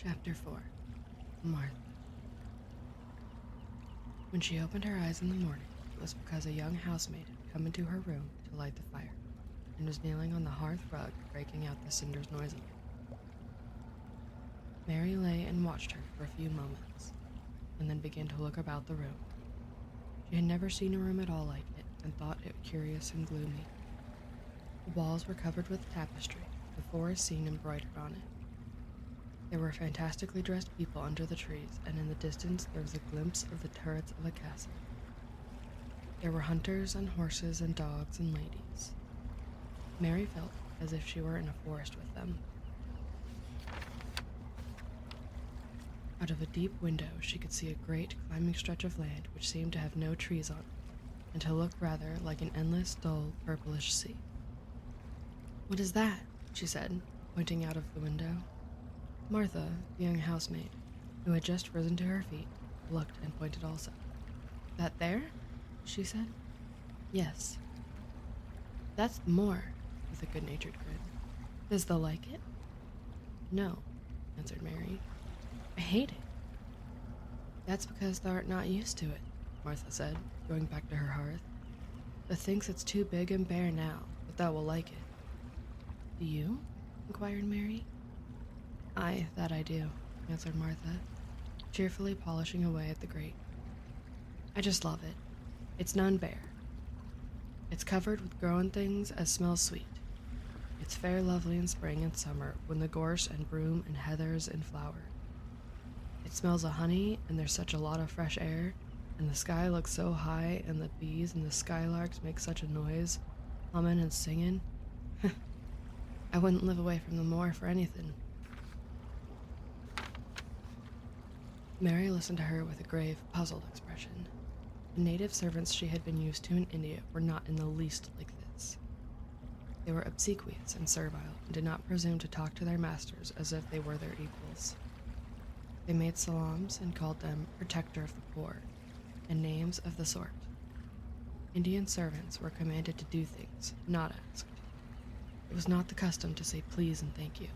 Chapter 4. Martha. When she opened her eyes in the morning, it was because a young housemaid had come into her room to light the fire, and was kneeling on the hearth rug, breaking out the cinders noisily. Mary lay and watched her for a few moments, and then began to look about the room. She had never seen a room at all like it, and thought it curious and gloomy. The walls were covered with tapestry, the forest scene embroidered on it. There were fantastically dressed people under the trees, and in the distance there was a glimpse of the turrets of a castle. There were hunters and horses and dogs and ladies. Mary felt as if she were in a forest with them. Out of a deep window she could see a great climbing stretch of land which seemed to have no trees on it, and to look rather like an endless, dull, purplish sea. "What is that?" she said, pointing out of the window. Martha, the young housemaid, who had just risen to her feet, looked and pointed also. "That there?" she said. "Yes." "That's the moor," with a good-natured grin. "Does thou like it?" "No," answered Mary. "I hate it." "That's because thou art not used to it," Martha said, going back to her hearth. "Thou thinks it's too big and bare now, but thou will like it." "Do you?" inquired Mary. "Aye, that I do," answered Martha, cheerfully polishing away at the grate. "I just love it. It's none bare. It's covered with growing things as smells sweet. It's fair lovely in spring and summer when the gorse and broom and heather's in flower. It smells of honey, and there's such a lot of fresh air, and the sky looks so high, and the bees and the skylarks make such a noise, hummin' and singin'. I wouldn't live away from the moor for anything." Mary listened to her with a grave, puzzled expression. The native servants she had been used to in India were not in the least like this. They were obsequious and servile, and did not presume to talk to their masters as if they were their equals. They made salams and called them protector of the poor, and names of the sort. Indian servants were commanded to do things, not asked. It was not the custom to say please and thank you,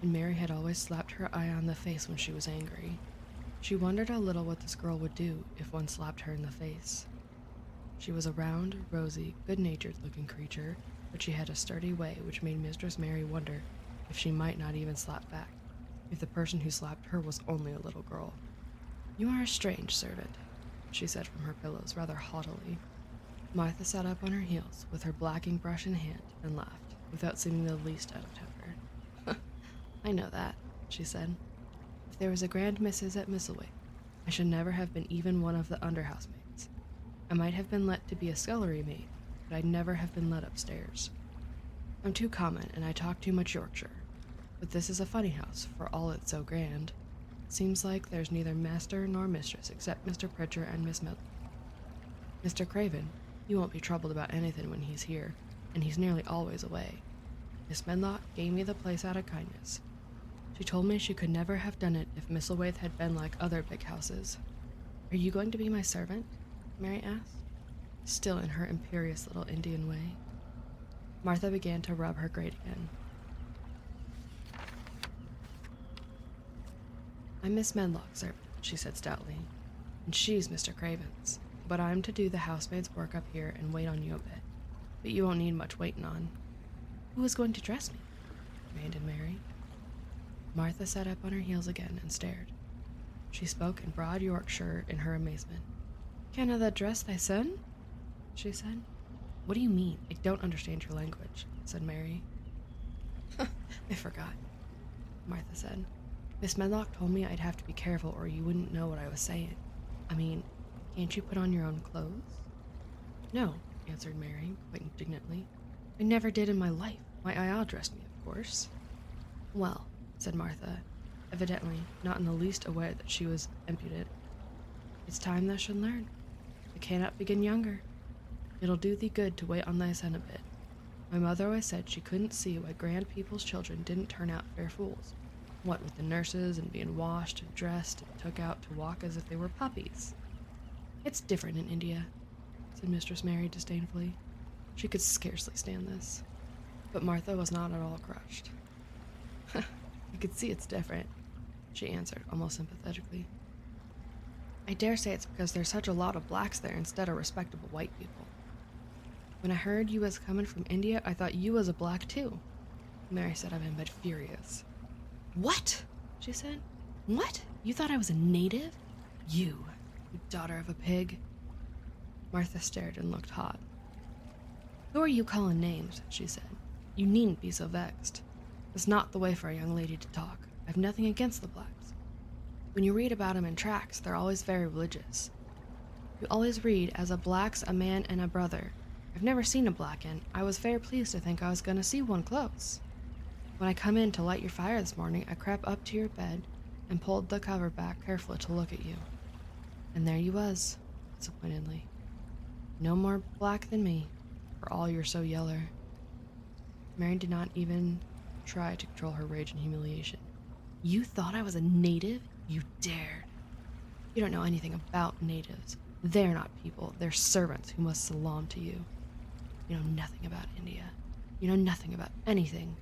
and Mary had always slapped her eye on the face when she was angry. She wondered a little what this girl would do if one slapped her in the face. She was a round, rosy, good-natured looking creature, but she had a sturdy way which made Mistress Mary wonder if she might not even slap back, if the person who slapped her was only a little girl. "You are a strange servant," she said from her pillows rather haughtily. Martha sat up on her heels with her blacking brush in hand and laughed, without seeming the least out of temper. "I know that," she said. "If there was a grand missus at Misselthwaite, I should never have been even one of the under-housemaids. I might have been let to be a scullery maid, but I'd never have been let upstairs. I'm too common, and I talk too much Yorkshire. But this is a funny house, for all it's so grand. Seems like there's neither master nor mistress except Mr. Pritcher and Miss Medlock. Mr. Craven, he won't be troubled about anything when he's here, and he's nearly always away. Miss Medlock gave me the place out of kindness. She told me she could never have done it if Misselthwaite had been like other big houses." "Are you going to be my servant?" Mary asked, still in her imperious little Indian way. Martha began to rub her grate again. "I'm Miss Medlock's servant," she said stoutly, "and she's Mr. Craven's. But I'm to do the housemaid's work up here and wait on you a bit. But you won't need much waiting on." "Who is going to dress me?" demanded Mary. Martha sat up on her heels again and stared. She spoke in broad Yorkshire in her amazement. "Canna thou dress thy son?" she said. "What do you mean? I don't understand your language," said Mary. "I forgot," Martha said. "Miss Medlock told me I'd have to be careful or you wouldn't know what I was saying. I mean, can't you put on your own clothes?" "No," answered Mary, quite indignantly. "I never did in my life. My ayah dressed me, of course." "Well," said Martha, evidently not in the least aware that she was impudent, "it's time thou should learn. I cannot begin younger. It'll do thee good to wait on thy son a bit. My mother always said she couldn't see why grand people's children didn't turn out fair fools, what with the nurses and being washed and dressed and took out to walk as if they were puppies. It's different in India," said Mistress Mary disdainfully. She could scarcely stand this. But Martha was not at all crushed. "You could see it's different. she answered, almost sympathetically. I dare say it's because there's such a lot of blacks there instead of respectable white people. When I heard you was coming from India, I thought you was a black too. Mary sat up in bed furious. What? She said. What? You thought I was a native? You daughter of a pig. Martha stared and looked hot. Who are you calling names? She said. You needn't be so vexed. It's not the way for a young lady to talk. I've nothing against the blacks. When you read about 'em in tracts, they're always very religious. You always read as a black's a man and a brother. I've never seen a black, and I was very pleased to think I was going to see one close. When I come in to light your fire this morning, I crept up to your bed and pulled the cover back carefully to look at you. And there you was, disappointedly. No more black than me, for all you're so yeller. Mary did not even try to control her rage and humiliation. You thought I was a native? You dared. You don't know anything about natives. They're not people. They're servants who must salaam to you. You know nothing about India. You know nothing about anything.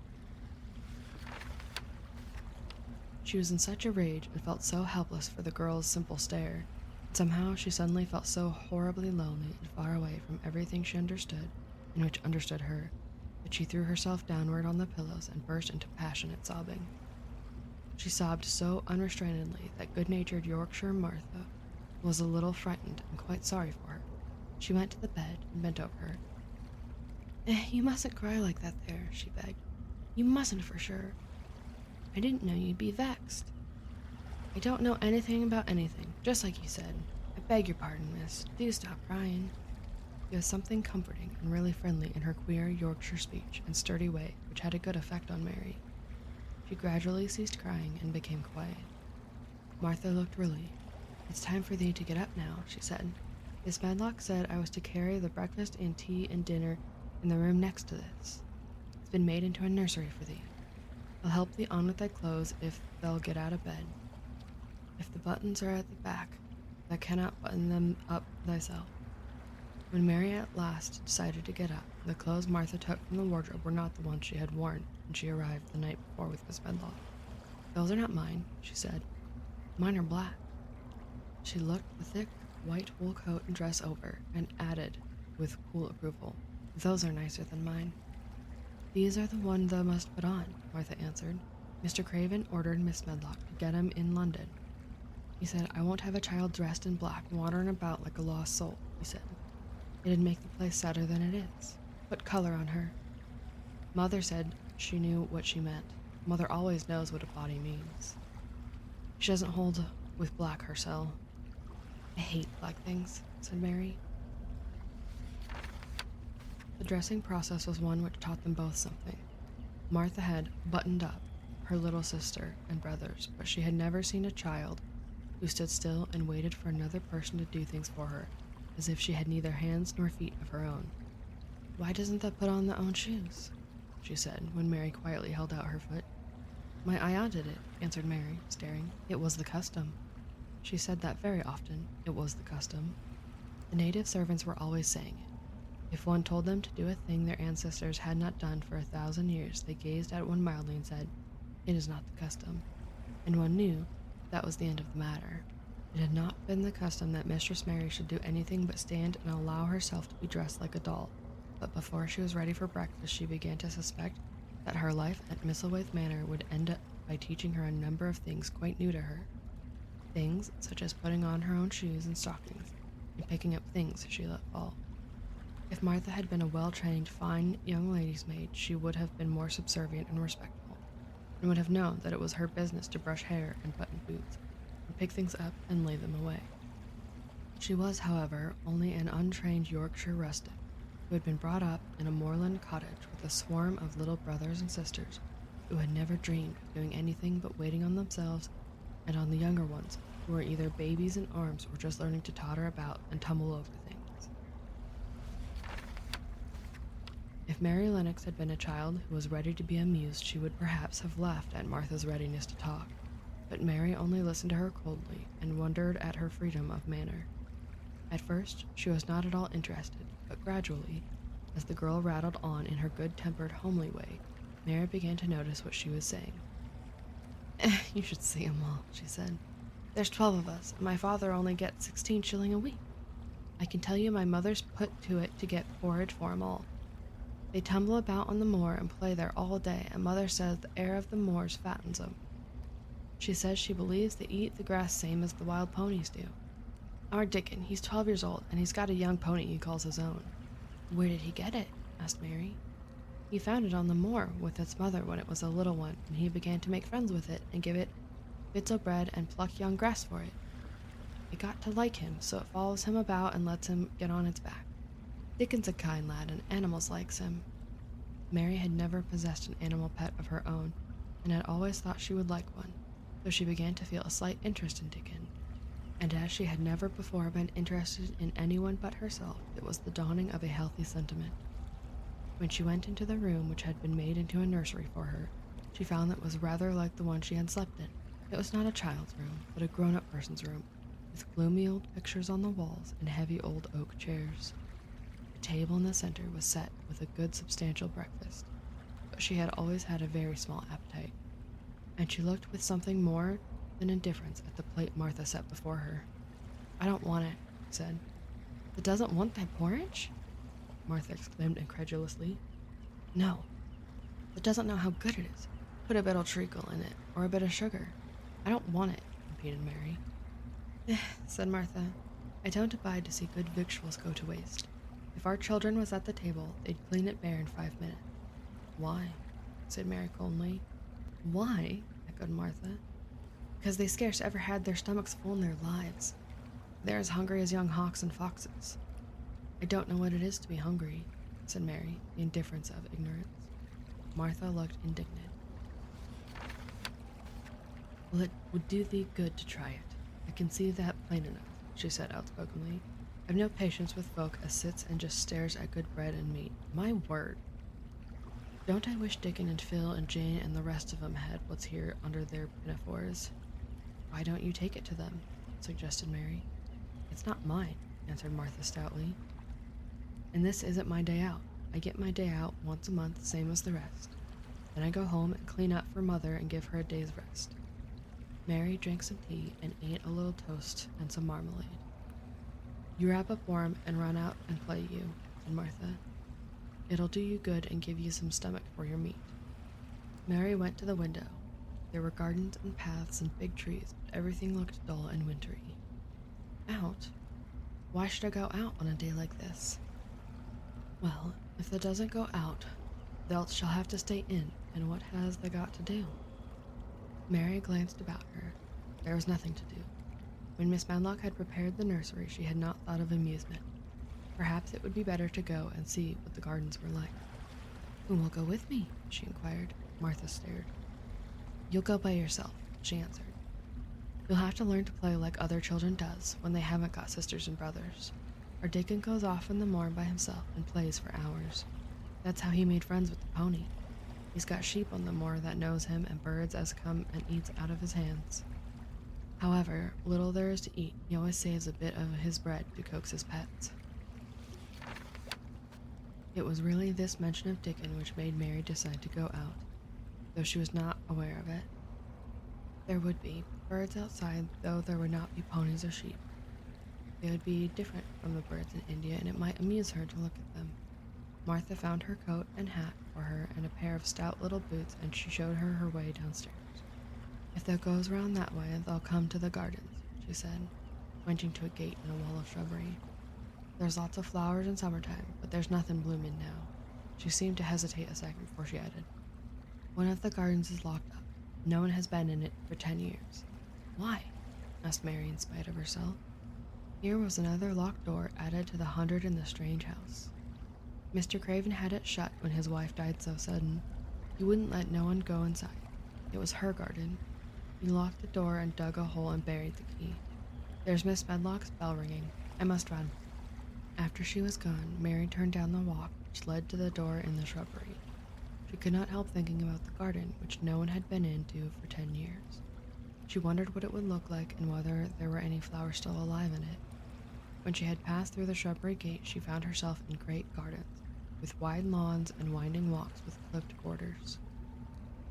She was in such a rage and felt so helpless for the girl's simple stare. Somehow she suddenly felt so horribly lonely and far away from everything she understood and which understood her, that she threw herself downward on the pillows and burst into passionate sobbing. She sobbed so unrestrainedly that good-natured Yorkshire Martha was a little frightened and quite sorry for her. She went to the bed and bent over her. You mustn't cry like that there, she begged. You mustn't for sure. I didn't know you'd be vexed. I don't know anything about anything, just like you said. I beg your pardon, miss. Do stop crying. There was something comforting and really friendly in her queer Yorkshire speech and sturdy way which had a good effect on Mary. She gradually ceased crying and became quiet. Martha looked relieved. It's time for thee to get up now, she said. Miss Medlock said I was to carry the breakfast and tea and dinner in the room next to this. It's been made into a nursery for thee. I'll help thee on with thy clothes if thou'll get out of bed. If the buttons are at the back, thou cannot button them up thyself. When Mary at last decided to get up, the clothes Martha took from the wardrobe were not the ones she had worn when she arrived the night before with Miss Medlock. Those are not mine, she said. Mine are black. She looked the thick, white wool coat and dress over, and added, with cool approval, those are nicer than mine. These are the one thou must put on, Martha answered. Mr. Craven ordered Miss Medlock to get 'em in London. He said, I won't have a child dressed in black wandering about like a lost soul, he said. It'd make the place sadder than it is. Put color on her. Mother said she knew what she meant. Mother always knows what a body means. She doesn't hold with black herself. I hate black things, said Mary. The dressing process was one which taught them both something. Martha had buttoned up her little sister and brothers, but she had never seen a child who stood still and waited for another person to do things for her, as if she had neither hands nor feet of her own. Why doesn't thou put on thy own shoes? She said, when Mary quietly held out her foot. My aunt did it, answered Mary, staring. It was the custom. She said that very often. It was the custom. The native servants were always saying it. If one told them to do a thing their ancestors had not done for 1,000 years, they gazed at one mildly and said, It is not the custom. And one knew that was the end of the matter. It had not been the custom that Mistress Mary should do anything but stand and allow herself to be dressed like a doll, but before she was ready for breakfast she began to suspect that her life at Misselthwaite Manor would end up by teaching her a number of things quite new to her. Things such as putting on her own shoes and stockings, and picking up things she let fall. If Martha had been a well-trained, fine young lady's maid, she would have been more subservient and respectful, and would have known that it was her business to brush hair and button boots, and pick things up and lay them away. She was, however, only an untrained Yorkshire rustic, who had been brought up in a moorland cottage with a swarm of little brothers and sisters, who had never dreamed of doing anything but waiting on themselves and on the younger ones, who were either babies in arms or just learning to totter about and tumble over things. If Mary Lennox had been a child who was ready to be amused, she would perhaps have laughed at Martha's readiness to talk, but Mary only listened to her coldly and wondered at her freedom of manner. At first, she was not at all interested, but gradually, as the girl rattled on in her good-tempered, homely way, Mary began to notice what she was saying. You should see 'em all, she said. There's 12 of us, and my father only gets 16 shilling a week. I can tell you my mother's put to it to get forage for 'em all. They tumble about on the moor and play there all day, and Mother says the air of the moors fattens 'em. She says she believes they eat the grass same as the wild ponies do. Our Dickon, he's 12 years old, and he's got a young pony he calls his own. Where did he get it? Asked Mary. He found it on the moor with its mother when it was a little one, and he began to make friends with it and give it bits of bread and pluck young grass for it. It got to like him, so it follows him about and lets him get on its back. Dickon's a kind lad, and animals likes him. Mary had never possessed an animal pet of her own, and had always thought she would like one, so she began to feel a slight interest in Dickon. And as she had never before been interested in anyone but herself, it was the dawning of a healthy sentiment. When she went into the room which had been made into a nursery for her, she found that it was rather like the one she had slept in. It was not a child's room, but a grown-up person's room, with gloomy old pictures on the walls and heavy old oak chairs. The table in the center was set with a good substantial breakfast, but she had always had a very small appetite, and she looked with something more than indifference at the plate Martha set before her. I don't want it, she said. It doesn't want thy porridge? Martha exclaimed incredulously. No. It doesn't know how good it is. Put a bit of treacle in it, or a bit of sugar. I don't want it, repeated Mary. Said Martha. I don't abide to see good victuals go to waste. If our children was at the table, they'd clean it bare in 5 minutes. Why? Said Mary coldly. Why? Echoed Martha. Because they scarce ever had their stomachs full in their lives. They're as hungry as young hawks and foxes. I don't know what it is to be hungry, said Mary, the indifference of ignorance. Martha looked indignant. Well, it would do thee good to try it. I can see that plain enough, she said outspokenly. I've no patience with folk as sits and just stares at good bread and meat. My word. Don't I wish Dickon and Phil and Jane and the rest of 'em had what's here under their pinafores? Why don't you take it to them? Suggested Mary. It's not mine, answered Martha stoutly. And this isn't my day out. I get my day out once a month, same as the rest. Then I go home and clean up for Mother and give her a day's rest. Mary drank some tea and ate a little toast and some marmalade. You wrap up warm and run out and play, you, said Martha. It'll do you good and give you some stomach for your meat. Mary went to the window. There were gardens and paths and big trees, but everything looked dull and wintry. Out? Why should I go out on a day like this? Well, if thou doesn't go out, thou shall have to stay in, and what has thou got to do? Mary glanced about her. There was nothing to do. When Miss Medlock had prepared the nursery, she had not thought of amusement. Perhaps it would be better to go and see what the gardens were like. Who will go with me? She inquired. Martha stared. You'll go by yourself, she answered. You'll have to learn to play like other children does when they haven't got sisters and brothers. Our Dickon goes off in the morn by himself and plays for hours. That's how he made friends with the pony. He's got sheep on the moor that knows him and birds as come and eats out of his hands. However little there is to eat, he always saves a bit of his bread to coax his pets. It was really this mention of Dickon which made Mary decide to go out, though she was not aware of it. There would be birds outside, though there would not be ponies or sheep. They would be different from the birds in India, and it might amuse her to look at them. Martha found her coat and hat for her and a pair of stout little boots, and she showed her her way downstairs. If thou goes round that way, thou'll come to the gardens, she said, pointing to a gate in a wall of shrubbery. There's lots of flowers in summertime, but there's nothing blooming now. She seemed to hesitate a second before she added, One of the gardens is locked up. No one has been in it for 10 years. Why? Asked Mary in spite of herself. Here was another locked door added to the 100 in the strange house. Mr. Craven had it shut when his wife died so sudden. He wouldn't let no one go inside. It was her garden. He locked the door and dug a hole and buried the key. There's Miss Medlock's bell ringing. I must run. After she was gone, Mary turned down the walk which led to the door in the shrubbery. She could not help thinking about the garden, which no one had been into for 10 years. She wondered what it would look like and whether there were any flowers still alive in it. When she had passed through the shrubbery gate, she found herself in great gardens, with wide lawns and winding walks with clipped borders.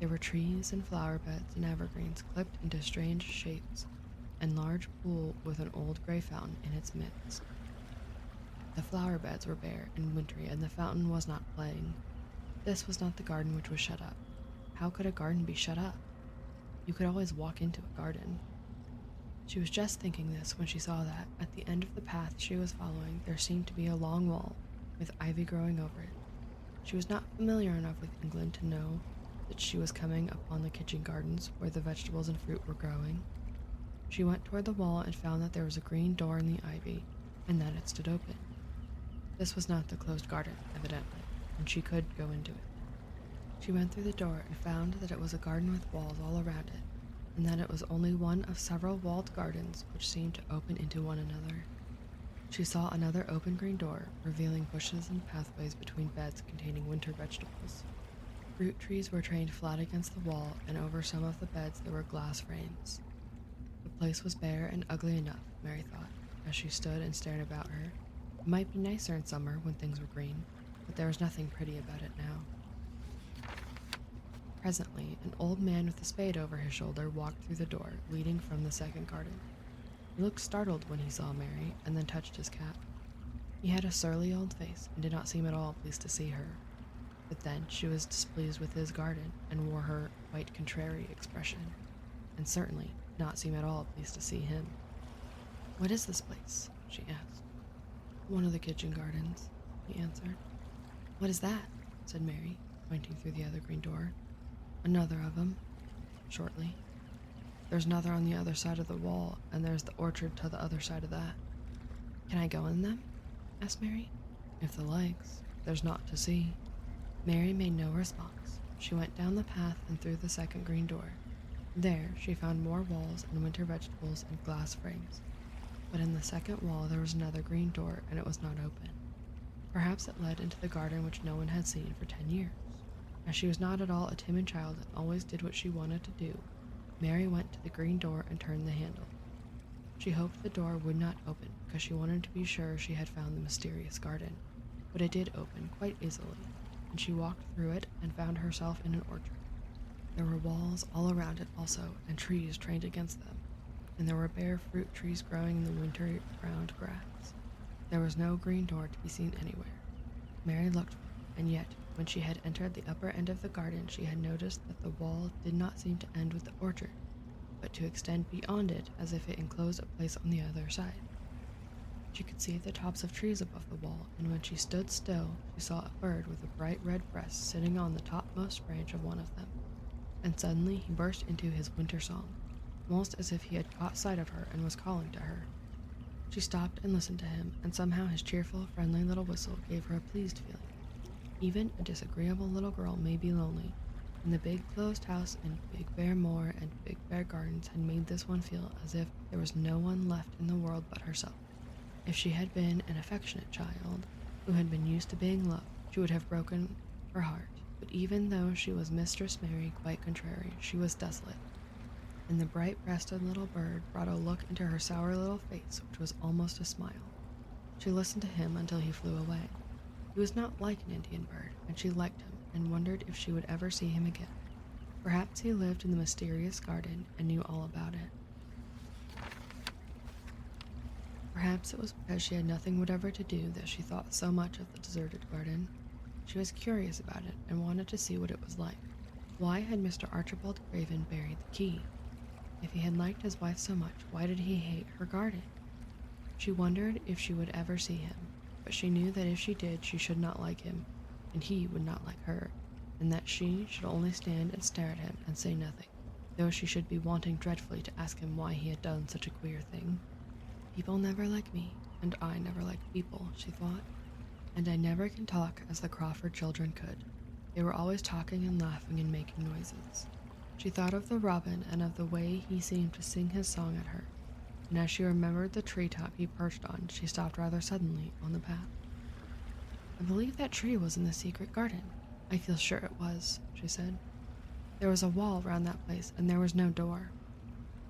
There were trees and flower beds and evergreens clipped into strange shapes, and large pool with an old gray fountain in its midst. The flower beds were bare and wintry, and the fountain was not playing. This was not the garden which was shut up. How could a garden be shut up? You could always walk into a garden. She was just thinking this when she saw that, at the end of the path she was following, there seemed to be a long wall, with ivy growing over it. She was not familiar enough with England to know that she was coming upon the kitchen gardens where the vegetables and fruit were growing. She went toward the wall and found that there was a green door in the ivy, and that it stood open. This was not the closed garden, evidently, and she could go into it. She went through the door and found that it was a garden with walls all around it, and that it was only one of several walled gardens which seemed to open into one another. She saw another open green door, revealing bushes and pathways between beds containing winter vegetables. Fruit trees were trained flat against the wall, and over some of the beds there were glass frames. The place was bare and ugly enough, Mary thought, as she stood and stared about her. It might be nicer in summer when things were green, but there was nothing pretty about it now. Presently, an old man with a spade over his shoulder walked through the door, leading from the second garden. He looked startled when he saw Mary, and then touched his cap. He had a surly old face, and did not seem at all pleased to see her. But then she was displeased with his garden, and wore her quite contrary expression, and certainly did not seem at all pleased to see him. "What is this place?" she asked. "One of the kitchen gardens," he answered. "What is that?" said Mary, pointing through the other green door. "Another of 'em," shortly. "There's another on the other side of the wall, and there's the orchard to the other side of that." "Can I go in them?" asked Mary. "If the likes. There's naught to see." Mary made no response. She went down the path and through the second green door. There she found more walls and winter vegetables and glass frames. But in the second wall there was another green door, and it was not open. Perhaps it led into the garden which no one had seen for 10 years. As she was not at all a timid child and always did what she wanted to do, Mary went to the green door and turned the handle. She hoped the door would not open, because she wanted to be sure she had found the mysterious garden. But it did open quite easily, and she walked through it and found herself in an orchard. There were walls all around it also, and trees trained against them, and there were bare fruit trees growing in the winter browned grass. There was no green door to be seen anywhere. Mary looked for it, and yet, when she had entered the upper end of the garden, she had noticed that the wall did not seem to end with the orchard, but to extend beyond it as if it enclosed a place on the other side. She could see the tops of trees above the wall, and when she stood still, she saw a bird with a bright red breast sitting on the topmost branch of one of them, and suddenly he burst into his winter song, almost as if he had caught sight of her and was calling to her. She stopped and listened to him, and somehow his cheerful, friendly little whistle gave her a pleased feeling. Even a disagreeable little girl may be lonely, and the big closed house and big bare moor and big bare gardens had made this one feel as if there was no one left in the world but herself. If she had been an affectionate child, who had been used to being loved, she would have broken her heart, but even though she was Mistress Mary quite contrary, she was desolate, and the bright-breasted little bird brought a look into her sour little face which was almost a smile. She listened to him until he flew away. He was not like an Indian bird, and she liked him, and wondered if she would ever see him again. Perhaps he lived in the mysterious garden and knew all about it. Perhaps it was because she had nothing whatever to do that she thought so much of the deserted garden. She was curious about it and wanted to see what it was like. Why had Mr. Archibald Craven buried the key? If he had liked his wife so much, why did he hate her garden? She wondered if she would ever see him, but she knew that if she did, she should not like him, and he would not like her, and that she should only stand and stare at him and say nothing, though she should be wanting dreadfully to ask him why he had done such a queer thing. "People never like me, and I never like people," she thought, "and I never can talk as the Crawford children could. They were always talking and laughing and making noises." She thought of the robin and of the way he seemed to sing his song at her, and as she remembered the treetop he perched on, she stopped rather suddenly on the path. "I believe that tree was in the secret garden. I feel sure it was," she said. "There was a wall round that place, and there was no door."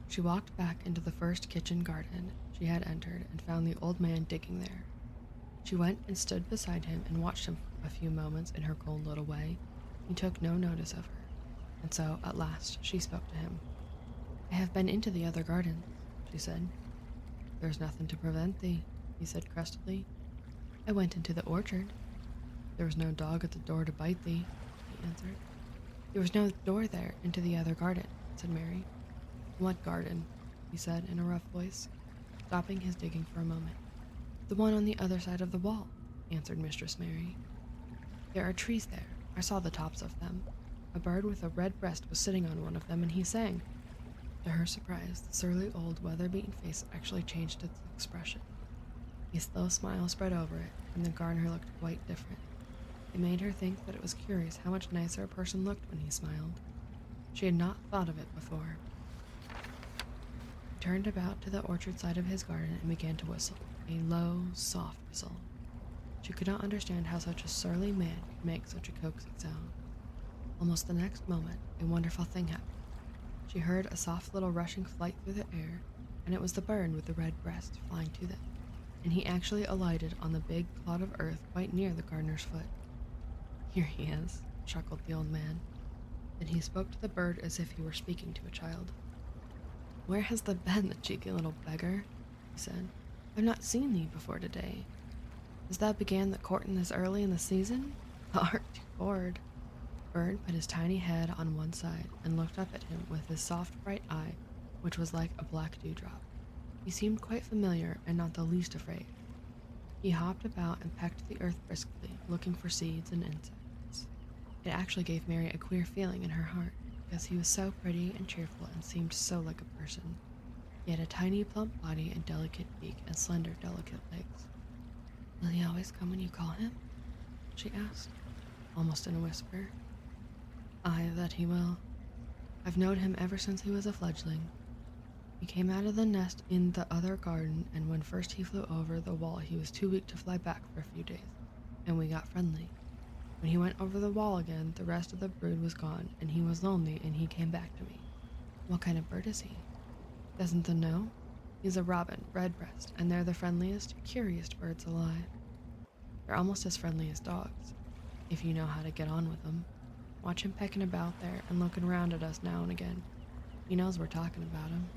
She walked back into the first kitchen garden she had entered and found the old man digging there. She went and stood beside him and watched him for a few moments in her cold little way. He took no notice of her. and so, at last, she spoke to him. "I have been into the other garden," she said. "There's nothing to prevent thee," he said crustily. "I went into the orchard." "There was no dog at the door to bite thee," he answered. "There was no door there into the other garden," said Mary. "What garden?" he said in a rough voice, stopping his digging for a moment. "The one on the other side of the wall," answered Mistress Mary. "There are trees there. I saw the tops of them. A bird with a red breast was sitting on one of them, and he sang." To her surprise, the surly old weather-beaten face actually changed its expression. A slow smile spread over it, and the gardener looked quite different. It made her think that it was curious how much nicer a person looked when he smiled. She had not thought of it before. He turned about to the orchard side of his garden and began to whistle, a low, soft whistle. She could not understand how such a surly man could make such a coaxing sound. Almost the next moment, a wonderful thing happened. She heard a soft little rushing flight through the air, and it was the bird with the red breast flying to them, and he actually alighted on the big clod of earth quite near the gardener's foot. "Here he is," chuckled the old man. Then he spoke to the bird as if he were speaking to a child. "Where has thou been, the cheeky little beggar?" he said. "I've not seen thee before today. Has thou began the courting this early in the season? Thou art too forward." Bird put his tiny head on one side and looked up at him with his soft bright eye, which was like a black dewdrop. He seemed quite familiar and not the least afraid. He hopped about and pecked the earth briskly, looking for seeds and insects. It actually gave Mary a queer feeling in her heart, because he was so pretty and cheerful and seemed so like a person. He had a tiny plump body and delicate beak and slender delicate legs. "Will he always come when you call him?" she asked, almost in a whisper. "Aye, that he will. I've known him ever since he was a fledgling. He came out of the nest in the other garden, and when first he flew over the wall he was too weak to fly back for a few days, and we got friendly. When he went over the wall again, the rest of the brood was gone, and he was lonely, and he came back to me." "What kind of bird is he?" "Doesn't thou know? He's a robin, redbreast, and they're the friendliest, curious birds alive. They're almost as friendly as dogs, if you know how to get on with them. Watch him pecking about there and looking round at us now and again. He knows we're talking about him."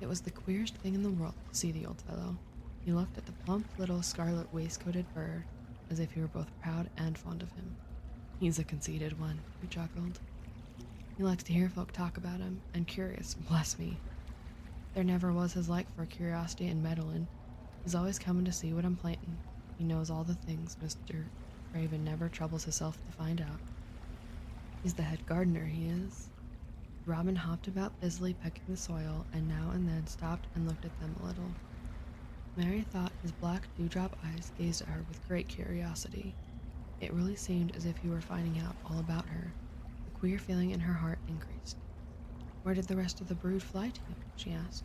It was the queerest thing in the world to see the old fellow. He looked at the plump little scarlet waistcoated bird as if he were both proud and fond of him. "He's a conceited one," he chuckled. "He likes to hear folk talk about him, and curious, bless me. There never was his like for curiosity and meddling. He's always coming to see what I'm planting. He knows all the things Mr. Raven never troubles himself to find out. He's the head gardener, he is." Robin hopped about busily pecking the soil, and now and then stopped and looked at them a little. Mary thought his black dewdrop eyes gazed at her with great curiosity. It really seemed as if he were finding out all about her. The queer feeling in her heart increased. "Where did the rest of the brood fly to?" she asked.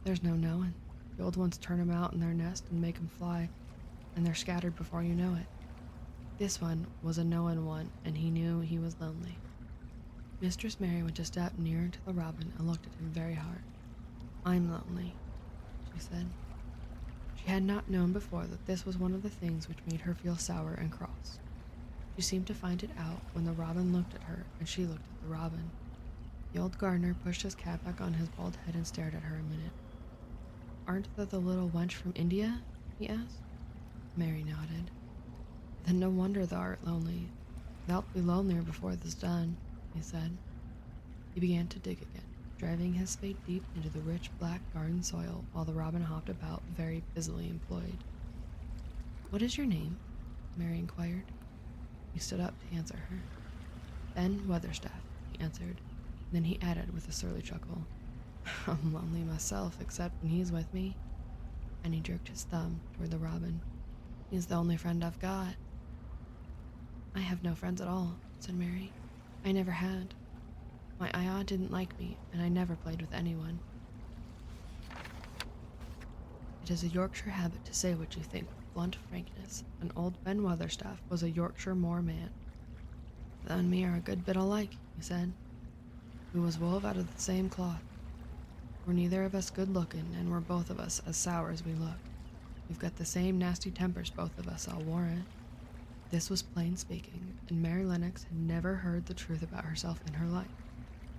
"There's no knowing. The old ones turn 'em out in their nest and make 'em fly, and they're scattered before you know it. This one was a knowing one, and he knew he was lonely." Mistress Mary went a step nearer to the robin and looked at him very hard. "I'm lonely," she said. She had not known before that this was one of the things which made her feel sour and cross. She seemed to find it out when the robin looked at her and she looked at the robin. The old gardener pushed his cap back on his bald head and stared at her a minute. "Aren't thou the little wench from India?" he asked. Mary nodded. "Then no wonder thou art lonely. Thou'lt be lonelier before this done," he said. He began to dig again, driving his spade deep into the rich black garden soil while the robin hopped about very busily employed. "What is your name?" Mary inquired. He stood up to answer her. "Ben Weatherstaff," he answered. Then he added with a surly chuckle, "I'm lonely myself, except when he's with me." And he jerked his thumb toward the robin. "He's the only friend I've got." "I have no friends at all," said Mary. "I never had. My ayah didn't like me, and I never played with anyone." It is a Yorkshire habit to say what you think with blunt frankness, and old Ben Weatherstaff was a Yorkshire moor man. "Thou and me are a good bit alike," he said. "We was wove out of the same cloth. We're neither of us good looking, and we're both of us as sour as we look. We've got the same nasty tempers, both of us, I'll warrant." This was plain speaking, and Mary Lennox had never heard the truth about herself in her life.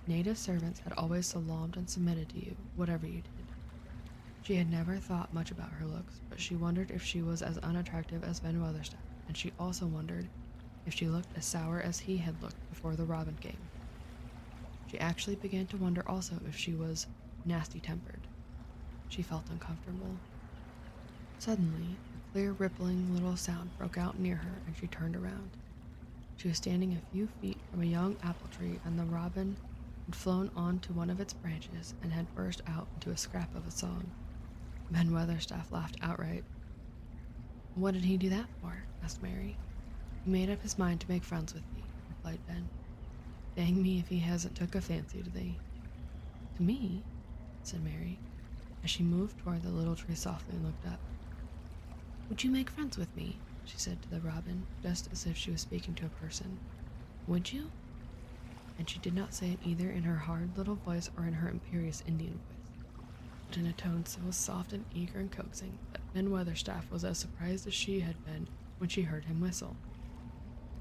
Native servants had always salaamed and submitted to you, whatever you did. She had never thought much about her looks, but she wondered if she was as unattractive as Ben Weatherstaff, and she also wondered if she looked as sour as he had looked before the Robin game. She actually began to wonder also if she was nasty-tempered. She felt uncomfortable. Suddenly, a clear, rippling little sound broke out near her, and she turned around. She was standing a few feet from a young apple tree, and the robin had flown onto one of its branches and had burst out into a scrap of a song. Ben Weatherstaff laughed outright. "What did he do that for?" asked Mary. "He made up his mind to make friends with me," replied Ben. "Dang me if he hasn't took a fancy to thee." "To me?" said Mary, as she moved toward the little tree softly and looked up. "Would you make friends with me?" she said to the robin, just as if she was speaking to a person. "Would you?" And she did not say it either in her hard little voice or in her imperious Indian voice, but in a tone so soft and eager and coaxing that Ben Weatherstaff was as surprised as she had been when she heard him whistle.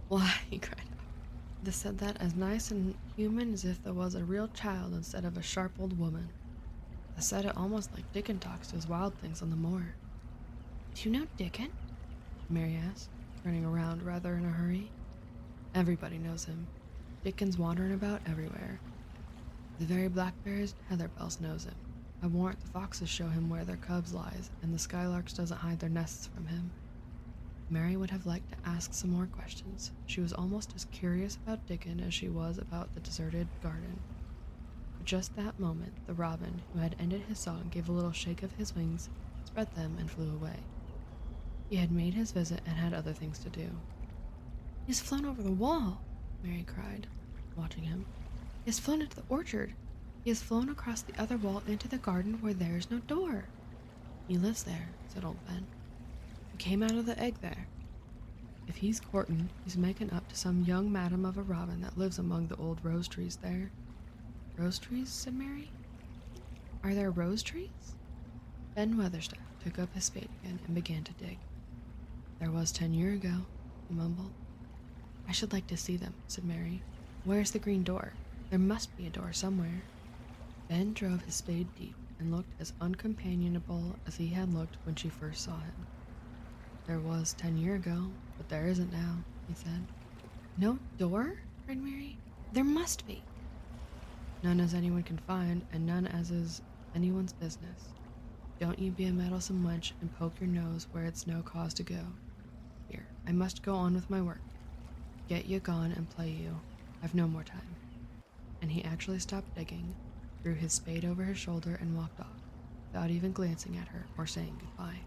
"Why," he cried out, "they said that as nice and human as if there was a real child instead of a sharp old woman. They said it almost like Dickon talks to his wild things on the moor." "Do you know Dickon?" Mary asked, turning around rather in a hurry. "Everybody knows him. Dickon's wandering about everywhere. The very blackberries and heatherbells knows him. I warrant the foxes show him where their cubs lies, and the skylarks doesn't hide their nests from him." Mary would have liked to ask some more questions. She was almost as curious about Dickon as she was about the deserted garden. But just that moment, the robin, who had ended his song, gave a little shake of his wings, spread them, and flew away. He had made his visit and had other things to do. "He's flown over the wall," Mary cried, watching him. "He has flown into the orchard. He has flown across the other wall into the garden where there is no door." "He lives there," said old Ben. "He came out of the egg there. If he's courtin', he's making up to some young madam of a robin that lives among the old rose trees there." "Rose trees?" said Mary. "Are there rose trees?" Ben Weatherstaff took up his spade again and began to dig. "There was 10 years ago," he mumbled. "I should like to see them," said Mary. "Where's the green door? There must be a door somewhere." Ben drove his spade deep and looked as uncompanionable as he had looked when she first saw him. "There was 10 years ago, but there isn't now," he said. "No door?" cried Mary. "There must be." "None as anyone can find, and none as is anyone's business. Don't you be a meddlesome wench and poke your nose where it's no cause to go. Here, I must go on with my work. Get you gone and play you. I've no more time." And he actually stopped digging, threw his spade over his shoulder, and walked off, without even glancing at her or saying goodbye.